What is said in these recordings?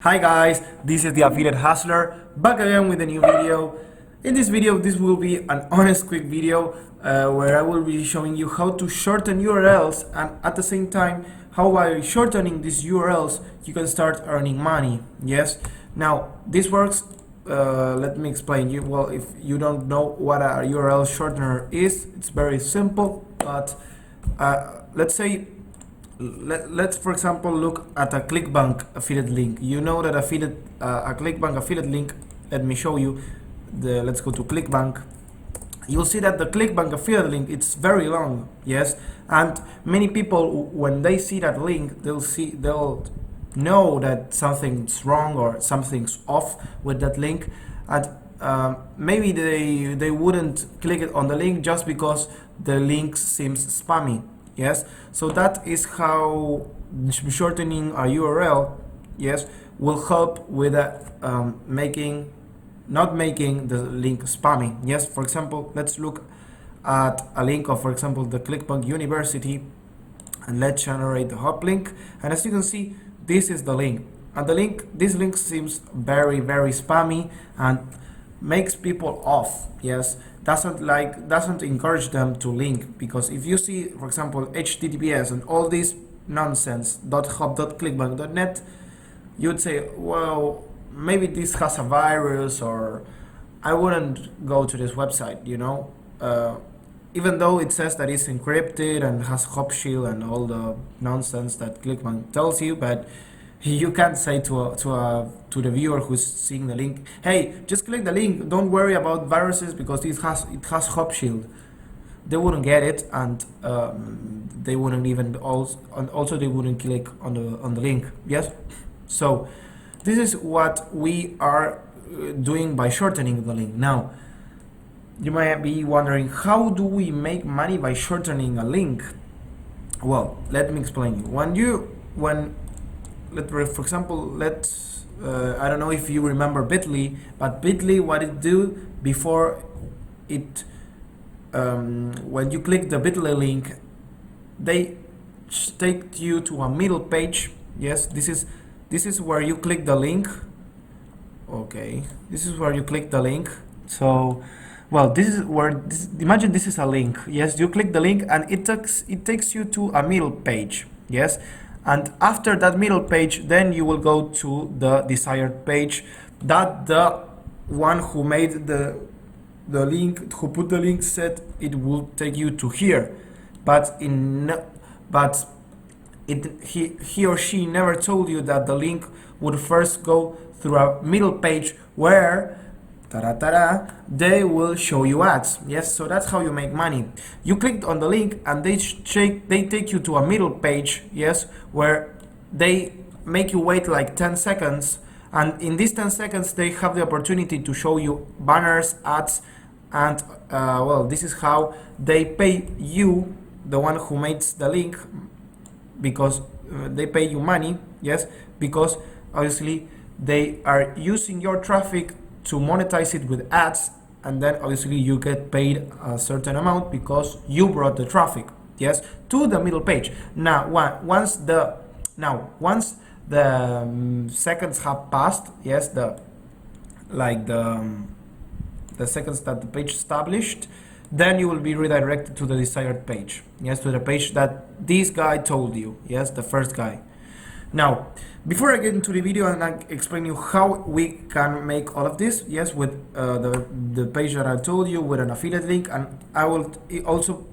Hi guys, this is the Affiliate Hustler, back again with a new video. In this video, this will be an honest quick video where I will be showing you how to shorten URLs, and at the same time how by shortening these URLs you can start earning money. Yes, now this works. Let me explain you. Well, if you don't know what a URL shortener is, it's very simple, but let's say let's for example look at a ClickBank affiliate link. You know that a ClickBank affiliate link, let me show you. Let's go to ClickBank. You'll see that the ClickBank affiliate link, it's very long, yes, and many people, when they see that link, they'll know that something's wrong or something's off with that link, and maybe they wouldn't click it on the link just because the link seems spammy. Yes, so that is how shortening a URL, yes, will help with not making the link spammy. Yes, for example, let's look at a link of, for example, the ClickBank University, and let's generate the hop link. And as you can see, this is the link, and this link seems very spammy and makes people off. Yes, doesn't encourage them to link, because if you see, for example, HTTPS and all this nonsense .hub.clickbank.net, you'd say, well, maybe this has a virus, or I wouldn't go to this website, you know, even though it says that it's encrypted and has hop shield and all the nonsense that ClickBank tells you. But you can't say to the viewer who's seeing the link, hey, just click the link, don't worry about viruses because it has hop shield. They wouldn't get it, and they wouldn't even also they wouldn't click on the link. Yes, so this is what we are doing by shortening the link. Now you might be wondering, how do we make money by shortening a link? Well, let me explain you. For example, I don't know if you remember Bitly, but Bitly, what it do before it, when you click the Bitly link, they take you to a middle page. Yes, this is where you click the link. Okay, this is where you click the link. So, well, imagine this is a link. Yes, you click the link and it takes you to a middle page. Yes. And after that middle page, then you will go to the desired page that the one who made the link, who put the link, said it will take you to here. But he or she never told you that the link would first go through a middle page where they will show you ads. Yes, so that's how you make money. You clicked on the link and they take you to a middle page, yes, where they make you wait like 10 seconds, and in these 10 seconds they have the opportunity to show you banners, ads, and well, this is how they pay you, the one who makes the link, because they pay you money. Yes, because obviously they are using your traffic to monetize it with ads, and then obviously you get paid a certain amount because you brought the traffic, yes, to the middle page. Now once the seconds have passed, yes, the seconds that the page established, then you will be redirected to the desired page. Yes, to the page that this guy told you. Yes, the first guy. Now, before I get into the video and I explain you how we can make all of this, yes, with the page that I told you with an affiliate link, and I will also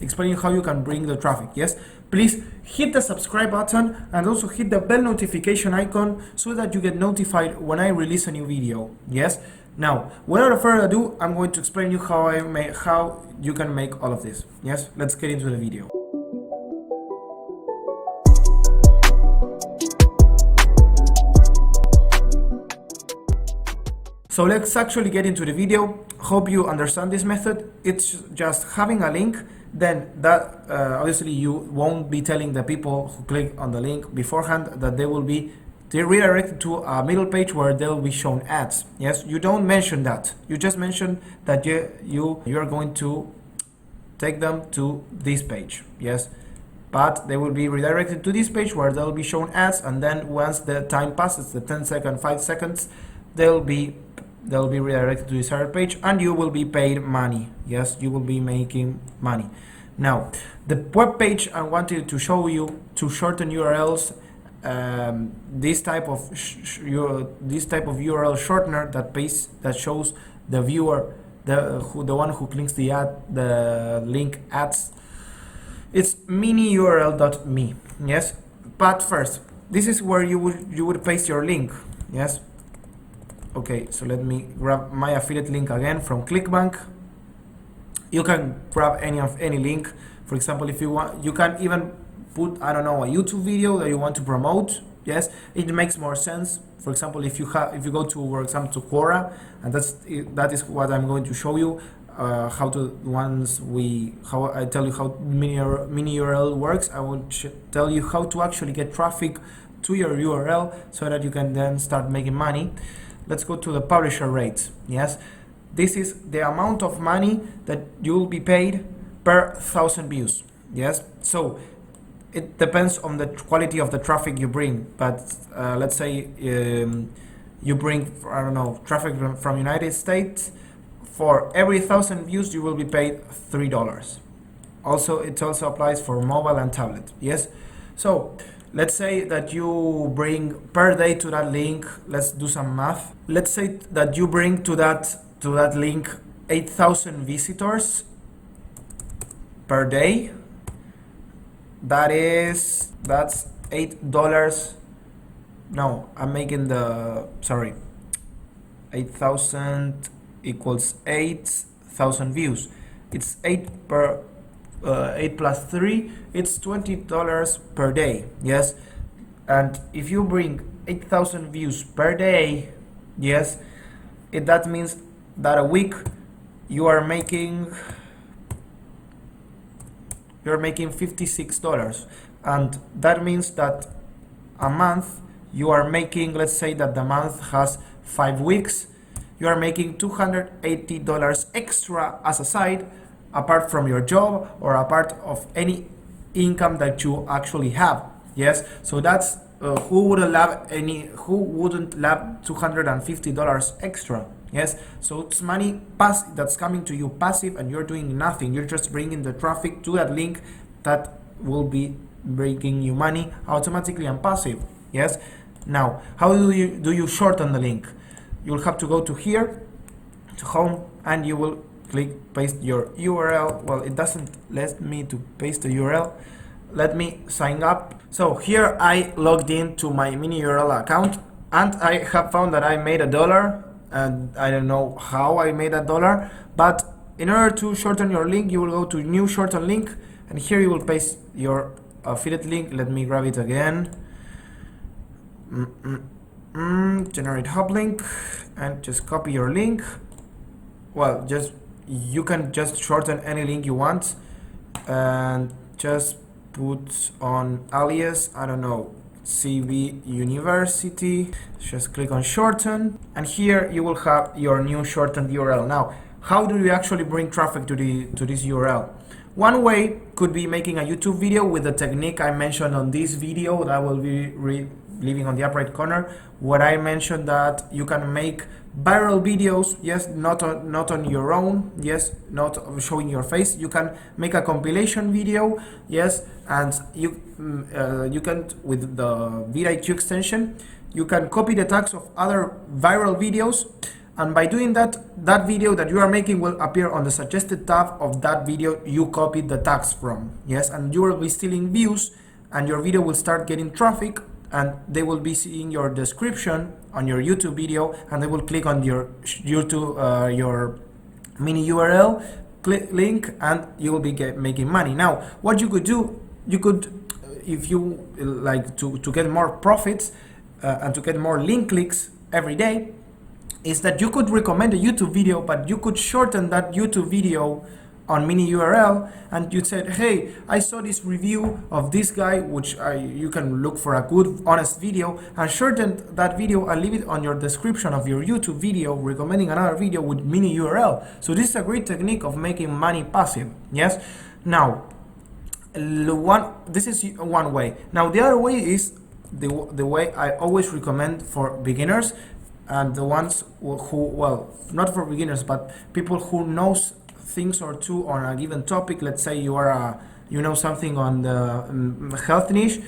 explain you how you can bring the traffic. Yes, please hit the subscribe button and also hit the bell notification icon so that you get notified when I release a new video. Yes. Now, without further ado, I'm going to explain you how you can make all of this. Yes, let's get into the video. So let's actually get into the video. Hope you understand this method. It's just having a link, then that obviously you won't be telling the people who click on the link beforehand that they're redirected to a middle page where they'll be shown ads. Yes, you don't mention that. You just mention that you're going to take them to this page. Yes, but they will be redirected to this page where they'll be shown ads, and then once the time passes, the 10 second, 5 seconds, they'll be redirected to this other page, and you will be paid money. Yes, you will be making money. Now, the web page I wanted to show you to shorten URLs, this type of URL shortener that shows the viewer, the one who clicks the link ads. It's miniurl.me. Yes, but first, this is where you would paste your link. Yes. Okay, so let me grab my affiliate link again from ClickBank. You can grab any link. For example, if you want, you can even put, I don't know, a YouTube video that you want to promote. Yes, it makes more sense. For example, if you go to, for example, to Quora, and that is what I'm going to show you. How I tell you how mini URL works, I will tell you how to actually get traffic to your URL so that you can then start making money. Let's go to the publisher rates. Yes, this is the amount of money that you will be paid per 1,000 views. Yes, so it depends on the quality of the traffic you bring, but let's say you bring, I don't know, traffic from United States. For every 1,000 views, you will be paid $3. Also, it also applies for mobile and tablet. Yes, so let's say that you bring per day to that link. Let's do some math. Let's say that you bring to that link 8,000 visitors per day. That's $8. No, I'm making sorry. 8,000 equals 8,000 views. It's 8 plus 3, it's $20 per day. Yes, and if you bring 8,000 views per day, yes, that means that a week you are making $56, and that means that a month you are making, let's say that the month has 5 weeks, you are making $280 extra as a side, apart from your job or apart of any income that you actually have. Yes, so that's who wouldn't love $250 extra. Yes, so it's money that's coming to you passive, and you're doing nothing. You're just bringing the traffic to that link that will be bringing you money automatically and passive. Yes, now how do you shorten the link? You'll have to go to here, to home, and you will paste your URL. Well, it doesn't let me to paste the URL. Let me sign up. So here I logged into my mini URL account, and I have found that I made $1, and I don't know how I made $1, but in order to shorten your link, you will go to new shorten link, and here you will paste your affiliate link. Let me grab it again. Generate hub link, and just copy your link. Well, you can just shorten any link you want, and just put on alias, I don't know, CV University. Just click on shorten, and here you will have your new shortened URL. Now, how do you actually bring traffic to this URL? One way could be making a YouTube video with the technique I mentioned on this video that will be leaving on the upper right corner, where I mentioned that you can make viral videos. Yes, not on your own. Yes, not showing your face. You can make a compilation video. Yes, and you can, with the vidIQ extension, you can copy the tags of other viral videos, and by doing that, that video that you are making will appear on the suggested tab of that video you copied the tags from. Yes, and you will be stealing views, and your video will start getting traffic, and they will be seeing your description on your YouTube video, and they will click on your YouTube, your mini URL link, and you will be making money. Now, what you could do, if you like to get more profits and to get more link clicks every day, is that you could recommend a YouTube video, but you could shorten that YouTube video on mini URL, and you said, hey, I saw this review of this guy, which you can look for a good honest video, and shorten that video and leave it on your description of your YouTube video recommending another video with mini URL. So this is a great technique of making money passive. Yes, now This is one way. Now the other way is the way I always recommend for beginners, and the ones who, well, not for beginners, but people who knows things or two on a given topic. Let's say you are you know something on the health niche,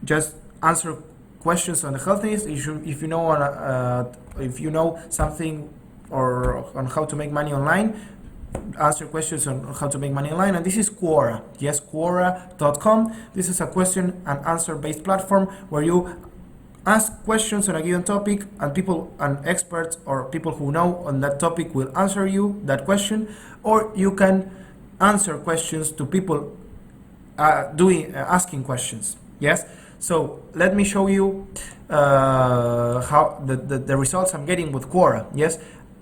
just answer questions on the health niche. If you know on if you know something or on how to make money online, answer questions on how to make money online. And this is Quora. Yes, Quora.com. This is a question and answer based platform where you ask questions on a given topic, and people and experts or people who know on that topic will answer you that question, or you can answer questions to people asking questions. Yes, so let me show you how the results I'm getting with Quora. Yes,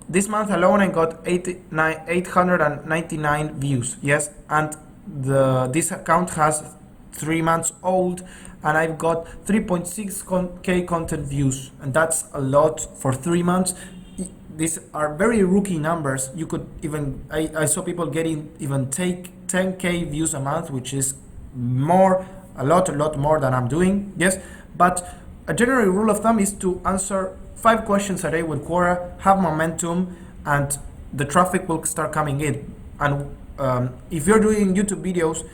this month alone I got 899 views. Yes, and this account has 3 months old, and I've got 3.6k content views, and that's a lot for 3 months. These are very rookie numbers. You could even, I saw people getting even take 10k views a month, which is a lot more than I'm doing. Yes, but a general rule of thumb is to answer 5 questions a day with Quora, have momentum, and the traffic will start coming in. And if you're doing YouTube videos,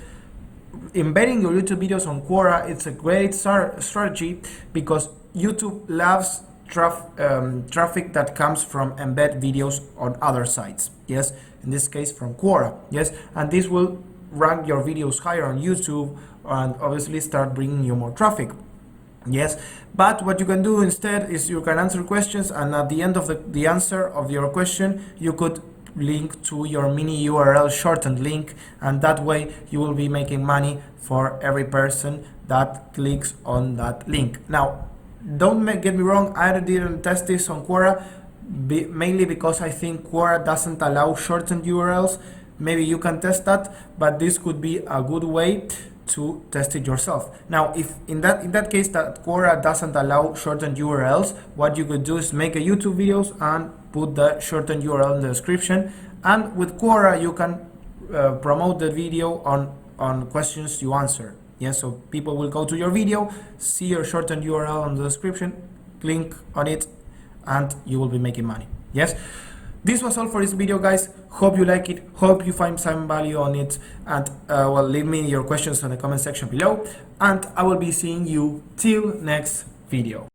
embedding your YouTube videos on Quora, it's a great strategy, because YouTube loves traffic that comes from embed videos on other sites. Yes, in this case from Quora. Yes, and this will rank your videos higher on YouTube and obviously start bringing you more traffic. Yes, but what you can do instead is you can answer questions, and at the end of the answer of your question, you could link to your mini URL shortened link, and that way you will be making money for every person that clicks on that link. Now, don't get me wrong, I didn't test this on Quora, mainly because I think Quora doesn't allow shortened URLs. Maybe you can test that, but this could be a good way to test it yourself. Now, if in that case that Quora doesn't allow shortened URLs, what you could do is make a YouTube videos and put the shortened URL in the description. And with Quora, you can promote the video on questions you answer. Yes, so people will go to your video, see your shortened URL on the description, click on it, and you will be making money. Yes. This was all for this video, guys. Hope you like it, hope you find some value on it, and well, leave me your questions in the comment section below, and I will be seeing you till next video.